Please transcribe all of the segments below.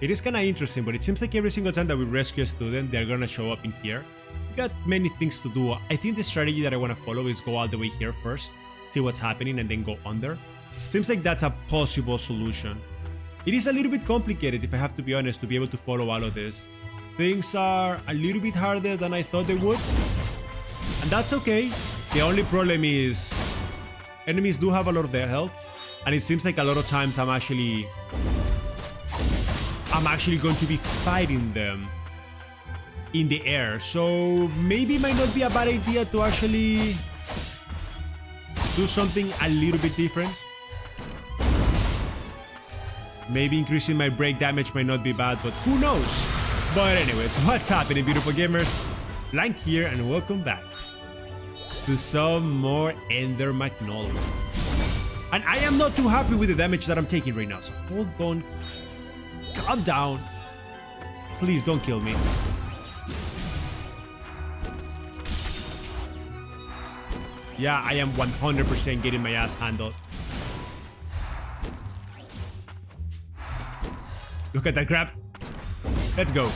It is kind of interesting, but it seems like every single time that we rescue a student, they're gonna show up in here. We got many things to do. I think the strategy that I want to follow is go all the way here first, see what's happening, and then go under. Seems like that's a possible solution. It is a little bit complicated, if I have to be honest, to be able to follow all of this. Things are a little bit harder than I thought they would, and that's okay. The only problem is enemies do have a lot of their health, and it seems like a lot of times I'm actually going to be fighting them in the air, so maybe it might not be a bad idea to actually do something a little bit different. Maybe increasing my break damage might not be bad, but who knows? But anyways, what's happening, beautiful gamers? Blank here, and welcome back to some more Ender Magnolia. And I am not too happy with the damage that I'm taking right now, so hold on. Calm down. Please don't kill me. Yeah, I am 100% getting my ass handled. Look at that grab. Let's go.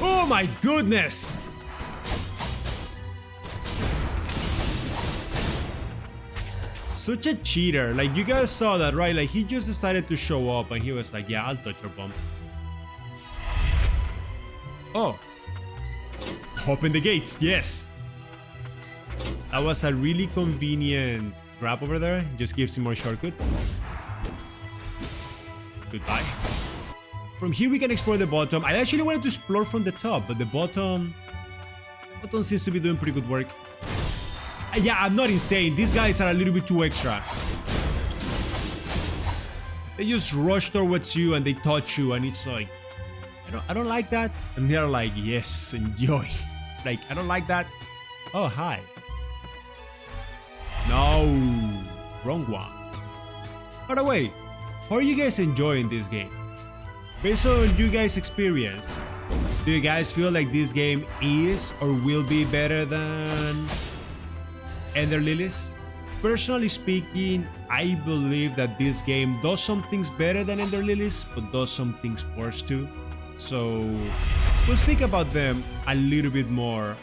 Oh my goodness! Such a cheater. Like, you guys saw that, right? Like, he just decided to show up and he was like, yeah, I'll touch your bump. Oh. Open the gates, yes. That was a really convenient grab over there. Just gives him more shortcuts. Goodbye. From here we can explore the bottom. I actually wanted to explore from the top, but the bottom seems to be doing pretty good work. Yeah, I'm not insane. These guys are a little bit too extra. They just rush towards you and they touch you, and it's like, I don't like that. And they're like, yes, enjoy. Like, I don't like that. Oh, hi. No, wrong one. By the way, how are you guys enjoying this game? Based on you guys' experience, do you guys feel like this game is or will be better than Ender Lilies? Personally speaking, I believe that this game does some things better than Ender Lilies, but does some things worse too. So we'll speak about them a little bit more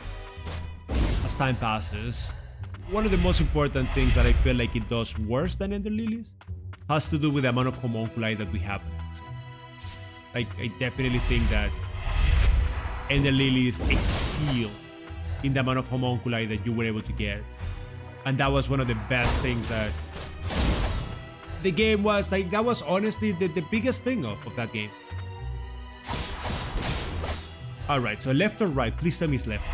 as time passes. One of the most important things that I feel like it does worse than Ender Lilies has to do with the amount of homunculi that we have. Like, I definitely think that Ender Lilies excel in the amount of homunculi that you were able to get. And that was one of the best things that the game was. Like, that was honestly the biggest thing of that game. Alright, so left or right? Please tell me it's left.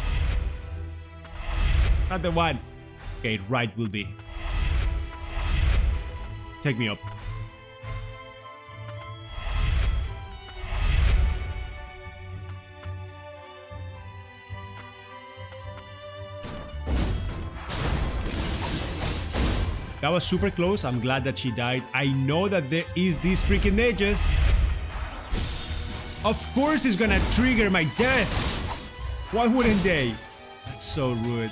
Not the one. Okay, right will be. Take me up. That was super close. I'm glad that she died. I know that there is these freaking mages. Of course it's gonna trigger my death. Why wouldn't they? That's so rude.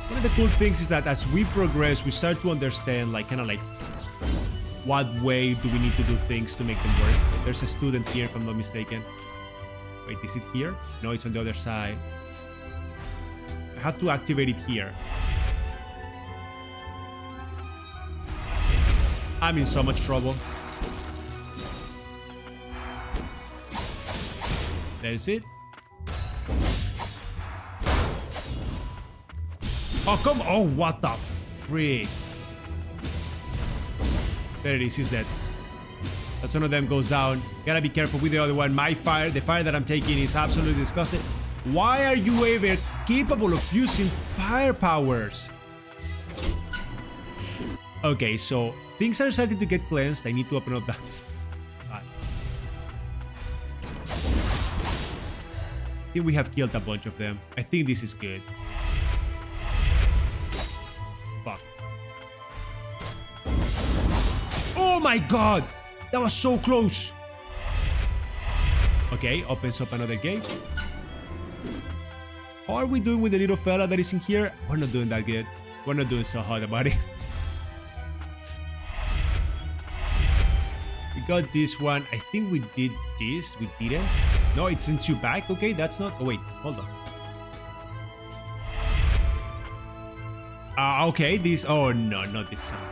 One of the cool things is that as we progress, we start to understand, like, kind of like, what way do we need to do things to make them work. There's a student here, if I'm not mistaken. Wait, is it here? No, it's on the other side. I have to activate it here. I'm in so much trouble. There's it. Oh, come on. Oh, what the freak. There it is. He's dead. That's one of them goes down. Gotta be careful with the other one. My fire, the fire that I'm taking is absolutely disgusting. Why are you ever capable of using fire powers? Okay, so things are starting to get cleansed. I need to open up that. I think we have killed a bunch of them. I think this is good. Fuck. Oh my god! That was so close! Okay, opens up another gate. How are we doing with the little fella that is in here? We're not doing that good. We're not doing so hot about it. We got this one. I think we did this. We didn't. No, it sends you back. Okay, that's not. Oh, wait. Hold on. Okay, this. Oh, no, not this one.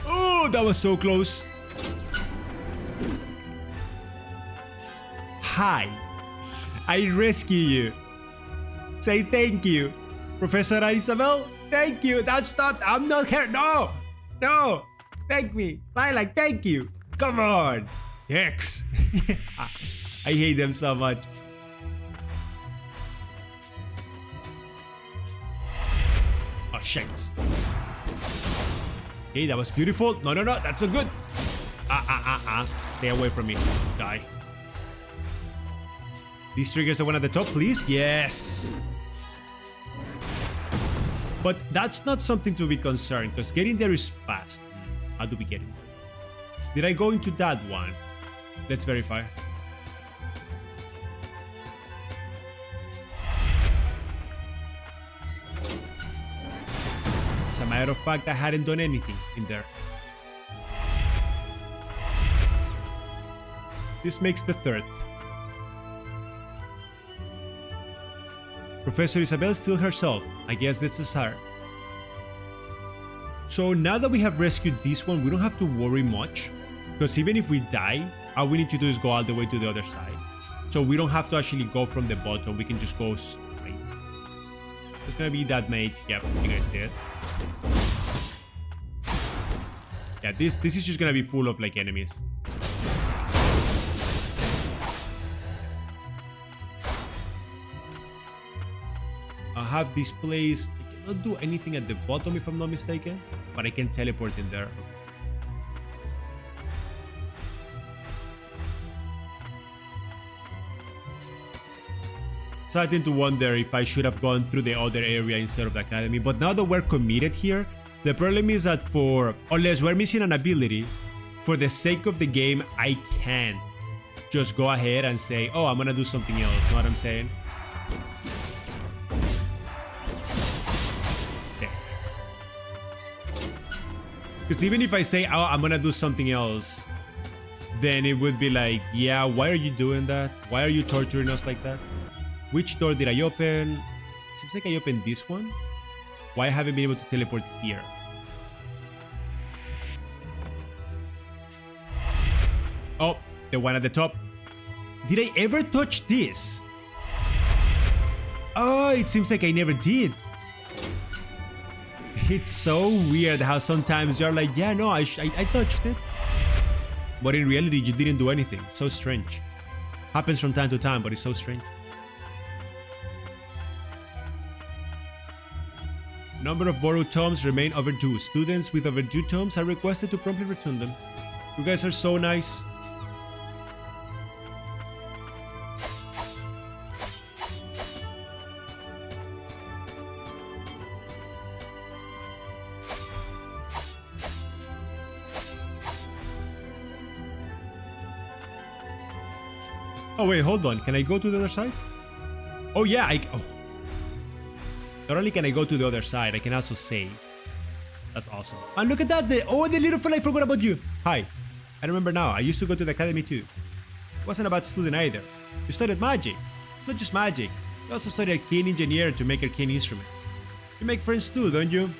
Oh, that was so close. Hi. I rescue you. Say thank you. Professor Isabel, thank you. That's not. I'm not here. No. No. Thank me. Lilac, thank you. Come on. Dicks. I hate them so much. Oh, shit. Okay, that was beautiful. No, no, no. That's so good. Stay away from me. Die. These triggers the one at the top, please. Yes. But that's not something to be concerned, because getting there is fast. How do we get it? Did I go into that one? Let's verify. As a matter of fact, I hadn't done anything in there. This makes the third. Professor Isabel still herself. I guess that's a SAR. So now that we have rescued this one, we don't have to worry much. Because even if we die, all we need to do is go all the way to the other side. So we don't have to actually go from the bottom. We can just go straight. It's gonna be that mage. Yep, you guys see it. Yeah, this is just gonna be full of like enemies. I have this place. I cannot do anything at the bottom if I'm not mistaken, but I can teleport in there. Starting to wonder if I should have gone through the other area instead of the academy, but now that we're committed here, the problem is that unless we're missing an ability, for the sake of the game, I can't just go ahead and say, oh, I'm gonna do something else. Know what I'm saying? Because even if I say, oh, I'm gonna do something else, then it would be like, yeah, why are you doing that? Why are you torturing us like that? Which door did I open? Seems like I opened this one. Why haven't I been able to teleport here? Oh, the one at the top. Did I ever touch this? Oh, it seems like I never did. It's so weird how sometimes you're like, yeah, no, I touched it. But in reality, you didn't do anything. So strange. Happens from time to time, but it's so strange. Number of borrowed tomes remain overdue. Students with overdue tomes are requested to promptly return them. You guys are so nice. Oh wait, hold on. Can I go to the other side? Oh yeah, Not only can I go to the other side, I can also save. That's awesome. And look at that! The little fella, I forgot about you! Hi. I remember now, I used to go to the academy too. Wasn't a bad student either. You studied magic. Not just magic. You also studied arcane engineer to make arcane instruments. You make friends too, don't you?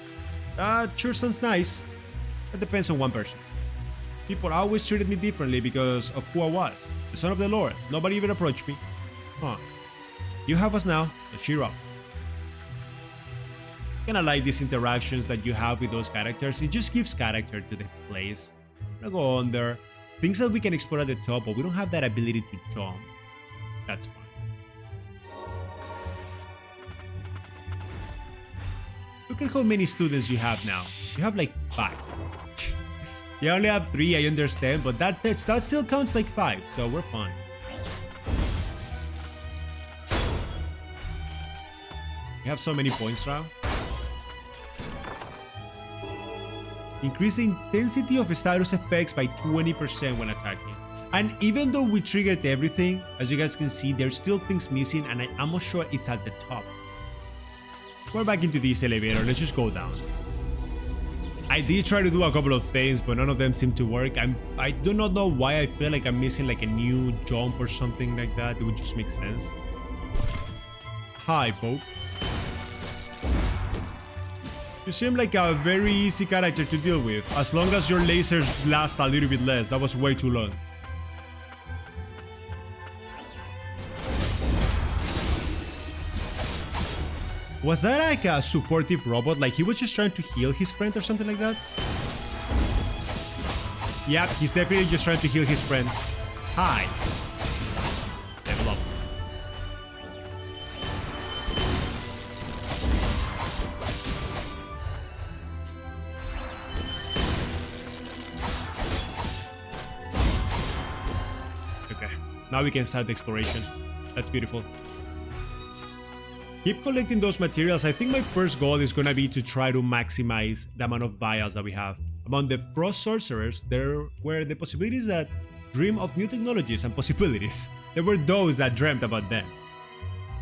Sure sounds nice. That depends on one person. People always treated me differently because of who I was. The son of the Lord. Nobody even approached me. Huh. You have us now, so cheer up. Kinda like these interactions that you have with those characters. It just gives character to the place. I'm gonna go under. Things that we can explore at the top, but we don't have that ability to jump. That's fine. Look at how many students you have now. You have like 5. You only have 3, I understand, but that still counts like 5, so we're fine. You have so many points now. Increase the intensity of status effects by 20% when attacking. And even though we triggered everything, as you guys can see, there's still things missing, and I'm almost sure it's at the top. We're back into this elevator. Let's just go down. I did try to do a couple of things, but none of them seem to work. I do not know why I feel like I'm missing like a new jump or something like that. It would just make sense. Hi, Pope. You seem like a very easy character to deal with, as long as your lasers last a little bit less. That was way too long. Was that like a supportive robot? Like he was just trying to heal his friend or something like that? Yep, he's definitely just trying to heal his friend. Hi. Level up. Okay, now we can start the exploration. That's beautiful. Keep collecting those materials. I think my first goal is gonna be to try to maximize the amount of vials that we have. Among the Frost Sorcerers, there were the possibilities that dream of new technologies and possibilities. There were those that dreamt about them.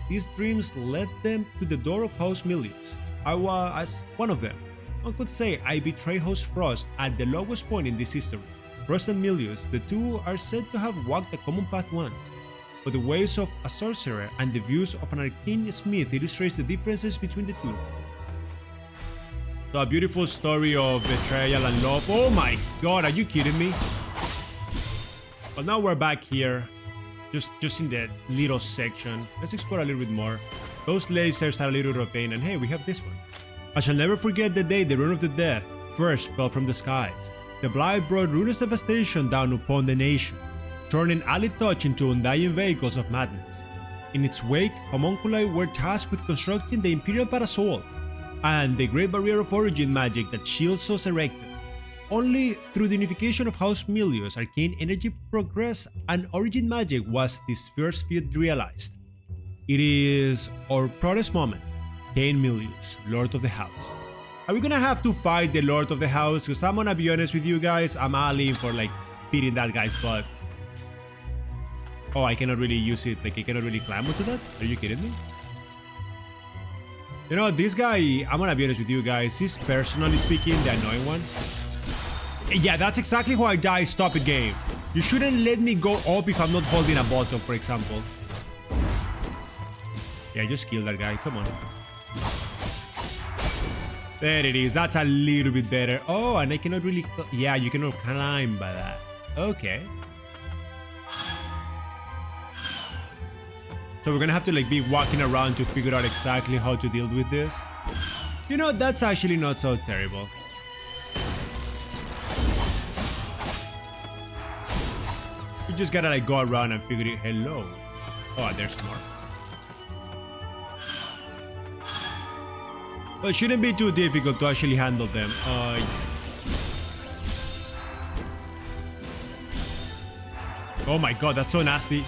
These dreams led them to the door of House Milius. I was one of them. One could say I betrayed House Frost at the lowest point in this history. Frost and Milius, the two are said to have walked a common path once. But the ways of a sorcerer and the views of an arcane smith illustrates the differences between the two. So a beautiful story of betrayal and love. Oh my god, are you kidding me? But now we're back here, just in the little section. Let's explore a little bit more. Those lasers are a little bit of pain, and hey, we have this one. I shall never forget the day the rune of the death first fell from the skies. The blight brought ruinous devastation down upon the nation, turning alley touch into undying vehicles of madness. In its wake, Homunculi were tasked with constructing the Imperial Parasol and the Great Barrier of Origin magic that shields us erected. Only through the unification of House Milius, arcane energy progressed and origin magic was this first feat realized. It is our proudest moment, Cain Milius, Lord of the House. Are we gonna have to fight the Lord of the House? Because I'm gonna be honest with you guys, I'm all in for like beating that guy's butt. Oh, I cannot really use it, like I cannot really climb onto that? Are you kidding me? You know, this guy, I'm gonna be honest with you guys, he's personally speaking the annoying one. Yeah, that's exactly how I die. Stop it, game. You shouldn't let me go up if I'm not holding a button, for example. Yeah, just kill that guy, come on. There it is, that's a little bit better. Oh, and I cannot really... Yeah, you cannot climb by that. Okay. So we're gonna have to like be walking around to figure out exactly how to deal with this. You know, that's actually not so terrible. You just gotta like go around and figure it. Hello. Oh, there's more. Well, it shouldn't be too difficult to actually handle them. Oh my god, that's so nasty.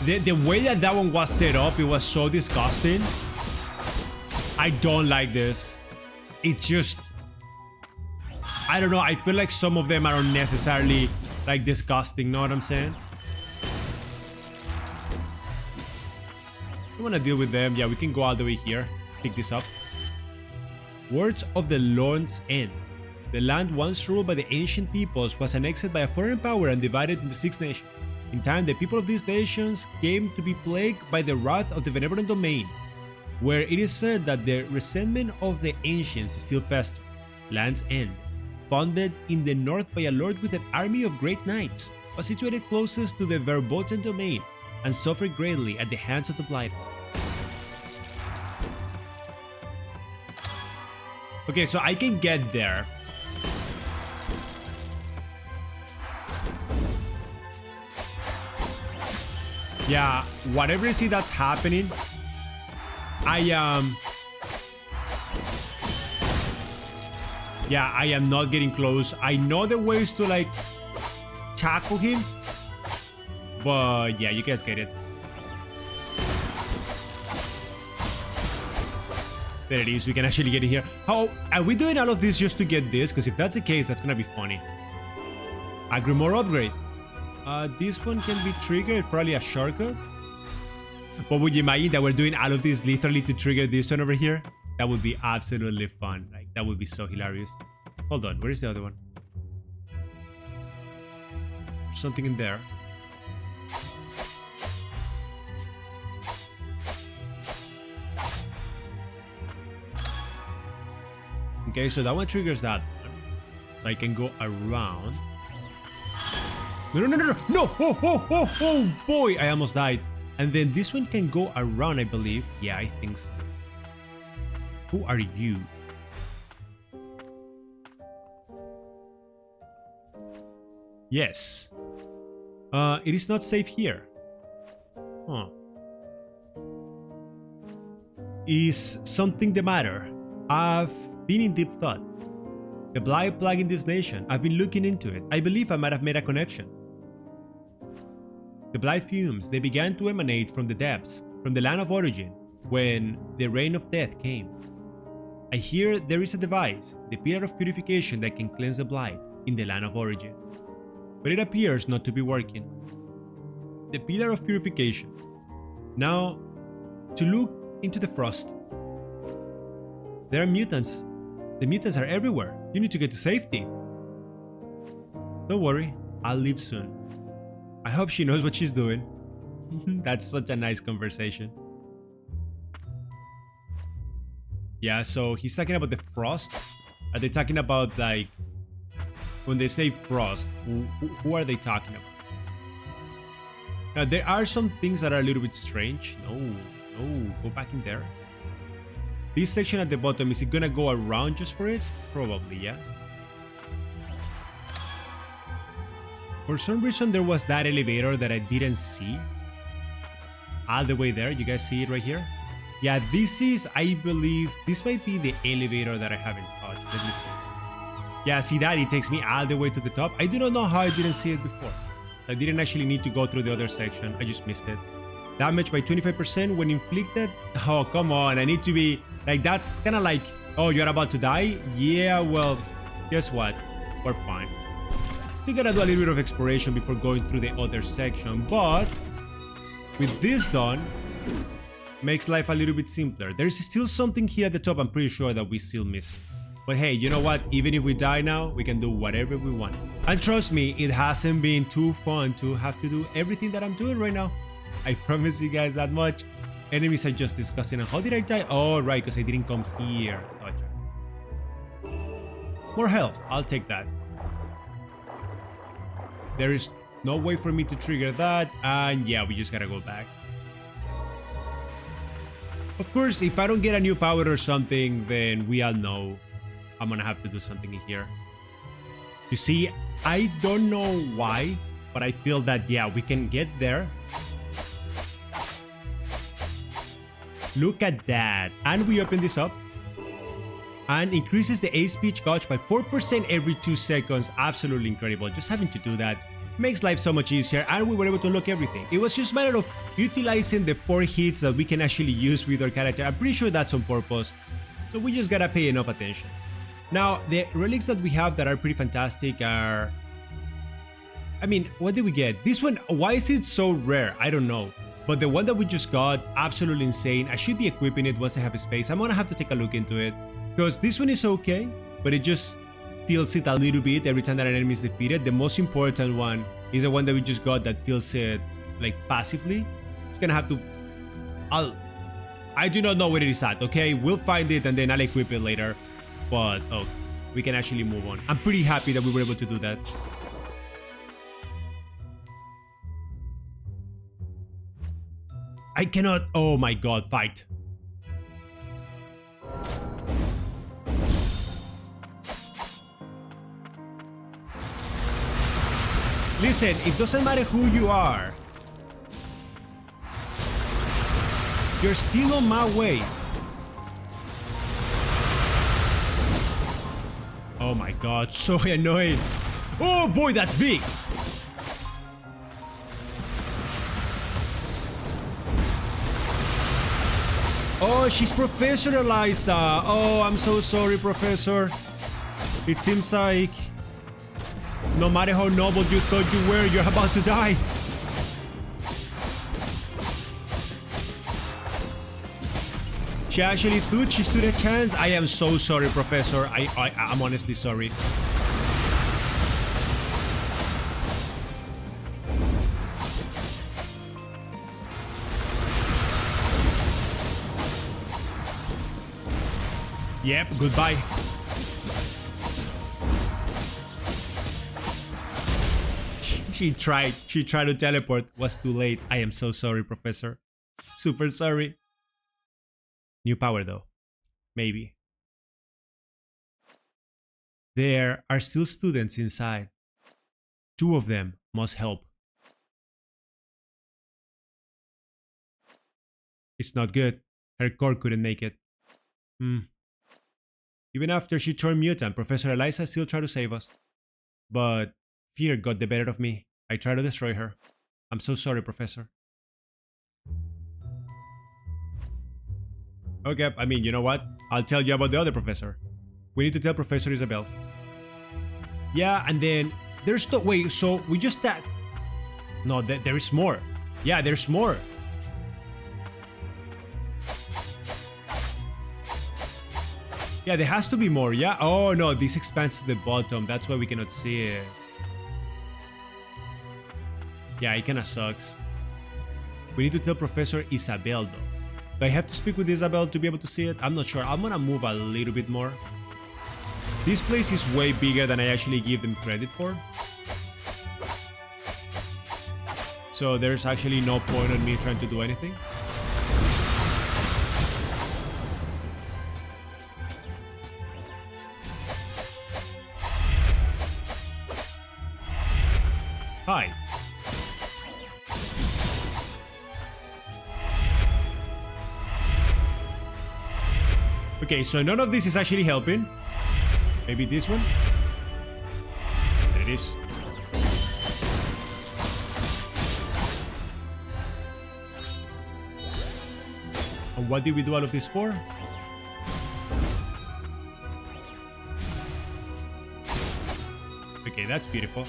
The way that one was set up, it was so disgusting. I don't like this. It's just... I don't know, I feel like some of them are unnecessarily like disgusting, know what I'm saying? I wanna deal with them. Yeah, we can go all the way here. Pick this up. Words of the Lord's End. The land once ruled by the ancient peoples was annexed by a foreign power and divided into 6 nations. In time, the people of these nations came to be plagued by the wrath of the benevolent domain, where it is said that the resentment of the ancients still fester. Land's End, founded in the north by a lord with an army of great knights, was situated closest to the verboten domain and suffered greatly at the hands of the blighted. Okay, so I can get there. Yeah, whatever you see that's happening, I am not getting close. I know the ways to like tackle him, but yeah, you guys get it. There it is, we can actually get it here. How are we doing all of this just to get this? Because if that's the case, that's gonna be funny. A Grimoire upgrade. This one can be triggered, probably a shortcut. But would you imagine that we're doing all of this literally to trigger this one over here? That would be absolutely fun. Like, that would be so hilarious. Hold on, where is the other one? There's something in there. Okay, so that one triggers that one. So I can go around. No, no, no, no, no! No! Oh, oh, oh, oh, boy! I almost died. And then this one can go around, I believe. Yeah, I think so. Who are you? Yes. It is not safe here. Huh. Is something the matter? I've been in deep thought. The blight plaguing this nation. I've been looking into it. I believe I might have made a connection. The blight fumes, they began to emanate from the depths, from the land of origin, when the reign of death came. I hear there is a device, the pillar of purification that can cleanse the blight in the land of origin. But it appears not to be working. The pillar of purification. Now, to look into the frost. There are mutants. The mutants are everywhere. You need to get to safety. Don't worry, I'll leave soon. I hope she knows what she's doing. That's such a nice conversation. Yeah, so he's talking about the frost. Are they talking about, like, when they say frost, who are they talking about? Now, there are some things that are a little bit strange. No, go back in there. This section at the bottom, is it gonna go around just for it? Probably, yeah. For some reason, there was that elevator that I didn't see. All the way there, you guys see it right here? Yeah, this is, I believe, this might be the elevator that I haven't touched. Let me see. Yeah, see that? It takes me all the way to the top. I do not know how I didn't see it before. I didn't actually need to go through the other section. I just missed it. Damage by 25% when inflicted. Oh, come on. I need to be... Like, that's kind of like... Oh, you're about to die? Yeah, well, guess what? We're fine. Still gotta do a little bit of exploration before going through the other section. But with this done, makes life a little bit simpler. There is still something here at the top I'm pretty sure that we still miss. But hey, you know what? Even if we die now, we can do whatever we want. And trust me, it hasn't been too fun to have to do everything that I'm doing right now. I promise you guys that much. Enemies are just discussing. And how did I die? Oh, right, because I didn't come here. Gotcha. More health. I'll take that. There is no way for me to trigger that. And yeah, we just gotta go back. Of course, if I don't get a new power or something, then we all know I'm gonna have to do something in here. You see, I don't know why, but I feel that, yeah, we can get there. Look at that. And we open this up. And increases the A speech gauge by 4% every 2 seconds. Absolutely incredible. Just having to do that makes life so much easier, and we were able to unlock everything. It was just a matter of utilizing the 4 hits that we can actually use with our character. I'm pretty sure that's on purpose. So we just gotta pay enough attention. Now, the relics that we have that are pretty fantastic are... I mean, what did we get? This one, why is it so rare? I don't know. But the one that we just got, absolutely insane. I should be equipping it once I have a space. I'm gonna have to take a look into it. Because this one is okay, but it just feels it a little bit every time that an enemy is defeated. The most important one is the one that we just got that feels it like passively. It's gonna have to... I do not know where it is at, okay? We'll find it and then I'll equip it later. But, oh, we can actually move on. I'm pretty happy that we were able to do that. I cannot... Oh my god, fight. Listen, it doesn't matter who you are. You're still on my way. Oh my god, so annoying. Oh boy, that's big. Oh, she's Professor Eliza. Oh, I'm so sorry, Professor. It seems like no matter how noble you thought you were, you're about to die. She actually thought she stood a chance. I am so sorry, Professor. I'm honestly sorry. Yep, goodbye. She tried to teleport. Was too late. I am so sorry, Professor. Super sorry. New power though. Maybe. There are still students inside. 2 of them must help. It's not good. Her core couldn't make it. Even after she turned mutant, Professor Eliza still tried to save us. But fear got the better of me. I tried to destroy her. I'm so sorry, Professor. Okay, I mean, you know what? I'll tell you about the other professor. We need to tell Professor Isabel. Yeah, and then there's no... Wait, so we just... No, there is more. Yeah, there's more. Yeah, there has to be more, yeah? Oh, no, this expands to the bottom. That's why we cannot see it. Yeah, it kinda sucks. We need to tell Professor Isabel, though. Do I have to speak with Isabel to be able to see it? I'm not sure. I'm gonna move a little bit more. This place is way bigger than I actually give them credit for. So there's actually no point on me trying to do anything. Hi. Okay, so none of this is actually helping. Maybe this one? There it is. And what did we do all of this for? Okay, that's beautiful.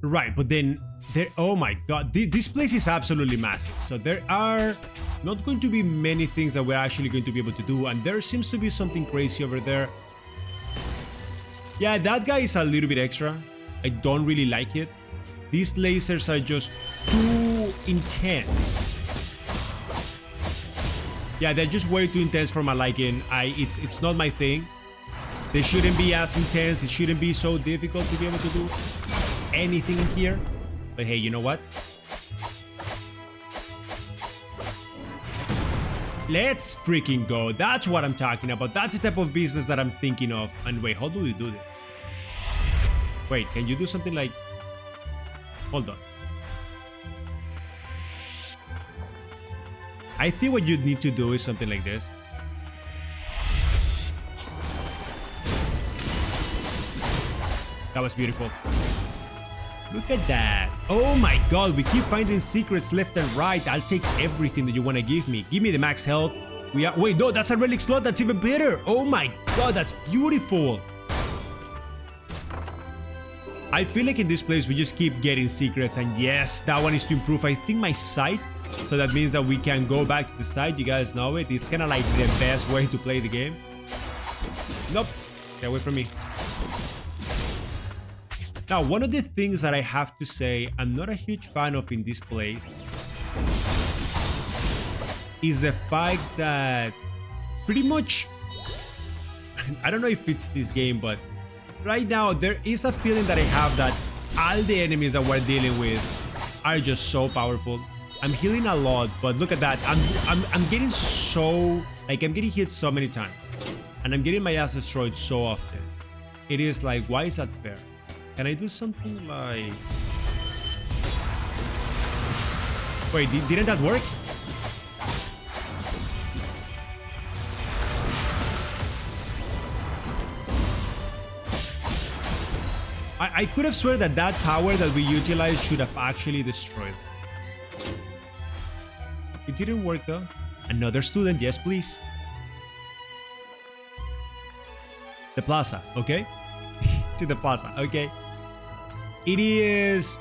Right, but then there... Oh my god, this place is absolutely massive. So there are not going to be many things that we're actually going to be able to do. And there seems to be something crazy over there. Yeah, that guy is a little bit extra. I don't really like it. These lasers are just too intense. Yeah, they're just way too intense for my liking. It's not my thing. They shouldn't be as intense. It shouldn't be so difficult to be able to do anything in here. But hey, you know what? Let's freaking go. That's what I'm talking about. That's the type of business that I'm thinking of. And wait, how do we do this? Wait, can you do something like... Hold on. I think what you need to do is something like this. That was beautiful. Look at that. Oh my god, we keep finding secrets left and right. I'll take everything that you want to give me. Give me the max health. We are... Wait, no, that's a relic slot. That's even better. Oh my god, that's beautiful. I feel like in this place, we just keep getting secrets. And yes, that one is to improve, I think, my sight. So that means that we can go back to the side. You guys know it. It's kind of like the best way to play the game. Nope. Stay away from me. Now, one of the things that I have to say I'm not a huge fan of in this place is the fact that pretty much, I don't know if it's this game, but right now there is a feeling that I have that all the enemies that we're dealing with are just so powerful. I'm healing a lot, but look at that. I'm getting so, like, I'm getting hit so many times and I'm getting my ass destroyed so often. It is like, why is that fair? Can I do something like... Wait, didn't that work? I could have sworn that that power that we utilized should have actually destroyed. It didn't work though. Another student, yes please. The plaza, okay? To the plaza, okay. It is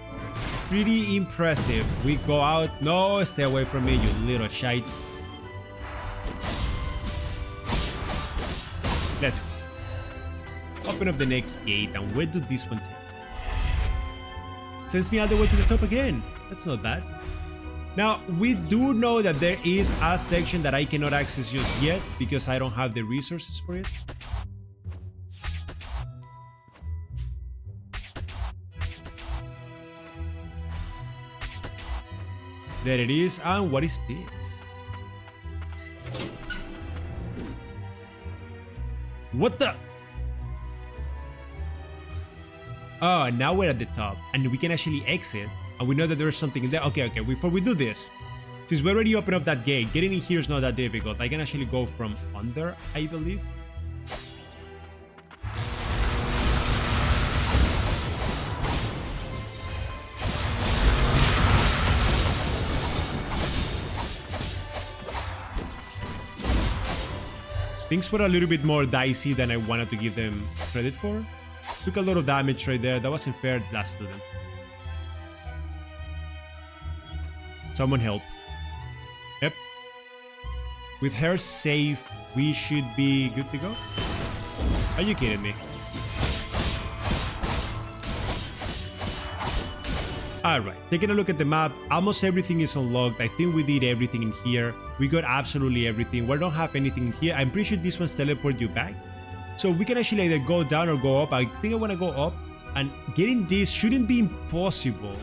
pretty impressive. We go out. No, stay away from me, you little shites. Let's go. Open up the next gate, and where do this one take? Sends me all the way to the top again. That's not bad. Now, we do know that there is a section that I cannot access just yet because I don't have the resources for it. There it is. And what is this? What the? Oh, now we're at the top and we can actually exit. And we know that there's something in there. Okay, before we do this, since we already opened up that gate, getting in here is not that difficult. I can actually go from under, I believe. Things were a little bit more dicey than I wanted to give them credit for. Took a lot of damage right there. That wasn't fair last to them. Someone help. Yep. With her safe, we should be good to go. Are you kidding me? Alright, taking a look at the map, almost everything is unlocked. I think we did everything in here. We got absolutely everything. We don't have anything in here. I'm pretty sure this one's teleport you back. So we can actually either go down or go up. I think I want to go up. And getting this shouldn't be impossible.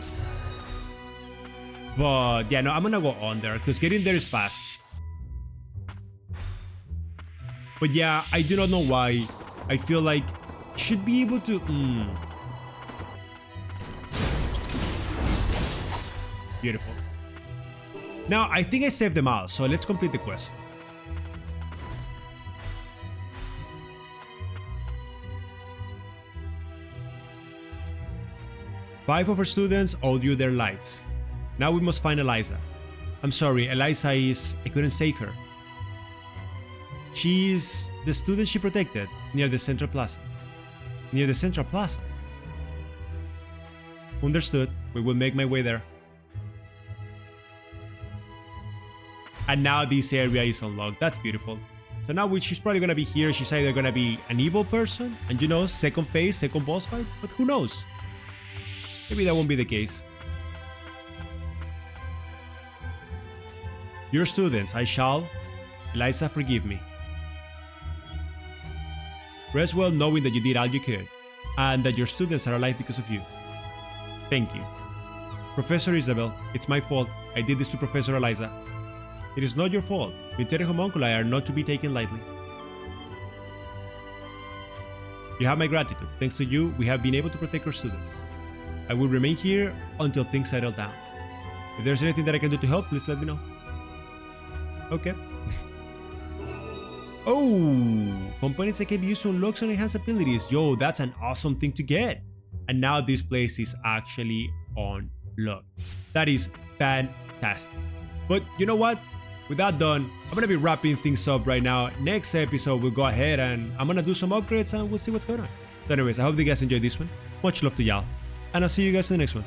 But yeah, no, I'm gonna go on there because getting there is fast. But yeah, I do not know why. I feel like I should be able to... Beautiful. Now, I think I saved them all, so let's complete the quest. Five of our students owed you their lives. Now we must find Eliza. I'm sorry, Eliza is... I couldn't save her. She's the student she protected near the Central Plaza. Near the Central Plaza? Understood. We will make my way there. And now this area is unlocked. That's beautiful. So now she's probably gonna be here. She's either gonna be an evil person and, you know, second phase, second boss fight, but who knows? Maybe that won't be the case. Your students, I shall. Eliza, forgive me. Rest well knowing that you did all you could, and that your students are alive because of you. Thank you. Professor Isabel, it's my fault. I did this to Professor Eliza. It is not your fault. Mutant Homunculi are not to be taken lightly. You have my gratitude. Thanks to you, we have been able to protect our students. I will remain here until things settle down. If there's anything that I can do to help, please let me know. Okay. Oh, components that can be used to unlock some enhanced abilities. Yo, that's an awesome thing to get. And now this place is actually unlocked. That is fantastic. But you know what? With that done, I'm gonna be wrapping things up right now. Next episode, we'll go ahead and I'm gonna do some upgrades and we'll see what's going on. So anyways, I hope you guys enjoyed this one. Much love to y'all. And I'll see you guys in the next one.